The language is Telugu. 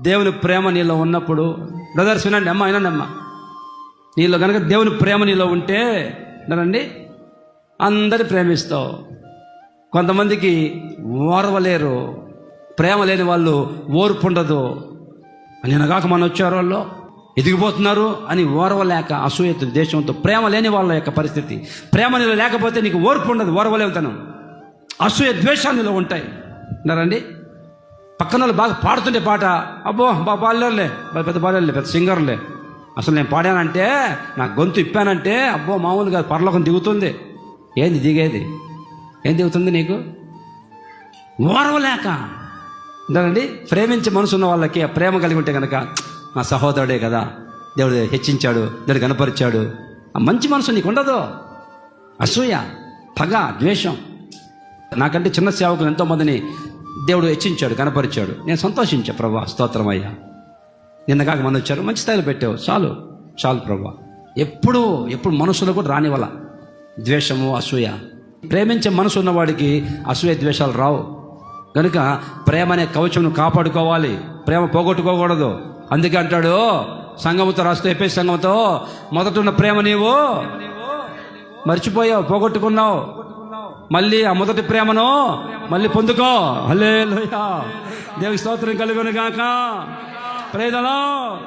దేవుని ప్రేమ నీలో ఉన్నప్పుడు, బ్రదర్స్ వినండి, అమ్మ వినండి అమ్మ, నీలో కనుక దేవుని ప్రేమ నీలో ఉంటే వినండి, అందరి ప్రేమిస్తావు. కొంతమందికి ఓర్వలేరు, ప్రేమ లేని వాళ్ళు ఓర్పు ఉండదు. నిన్నగాక మన వచ్చారు వాళ్ళు ఎదిగిపోతున్నారు అని ఓర్వలేక అసూయతో దేశంతో, ప్రేమ లేని వాళ్ళ యొక్క పరిస్థితి. ప్రేమ నీలో లేకపోతే నీకు ఓర్పు ఉండదు, ఓర్వలేవుతాను, అసూయ ద్వేషాలు నీలో ఉంటాయి. విన్నారండి, పక్కన వాళ్ళు బాగా పాడుతుంటే పాట, అబ్బో బాగా పాడలేరులే, పెద్ద పాడలే, పెద్ద సింగర్లే, అసలు నేను పాడానంటే నా గొంతు ఇప్పానంటే అబ్బో మామూలుగా పరలోకం దిగుతుంది. ఏంది దిగేది? ఏం దిగుతుంది నీకు? ఓర్వలేక. ఏంటండి, ప్రేమించే మనసు ఉన్న వాళ్ళకి ఆ ప్రేమ కలిగి ఉంటే కనుక, నా సహోదరుడే కదా, దేవుడు హెచ్చించాడు, దేవుడు కనపరిచాడు, ఆ మంచి మనసు నీకు ఉండదు. అసూయ, పగ, ద్వేషం. నాకంటే చిన్న సేవకులు ఎంతోమందిని దేవుడు హెచ్చించాడు, కనపరిచాడు. నేను సంతోషించా, ప్రభా స్తోత్రం అయ్యా, నిన్న కాక మంది వచ్చారు, మంచి స్థాయిలో పెట్టావు, చాలు చాలు ప్రభా. ఎప్పుడు మనసులో కూడా రానివ్వాల ద్వేషము, అసూయ. ప్రేమించే మనసు ఉన్నవాడికి అసూయ ద్వేషాలు రావు. కనుక ప్రేమ అనే కవచమును కాపాడుకోవాలి, ప్రేమ పోగొట్టుకోకూడదు. అందుకే అంటాడు సంఘముతో రాస్తూ, ఎఫెసు సంఘముతో, మొదట ఉన్న ప్రేమ నీవు మర్చిపోయావు, పోగొట్టుకున్నావు. మళ్ళీ ఆ మొదటి ప్రేమను మళ్ళీ పొందుకో. హల్లెలూయా, దేవునికి స్తోత్రం కలుగును గాక. Praise the lord.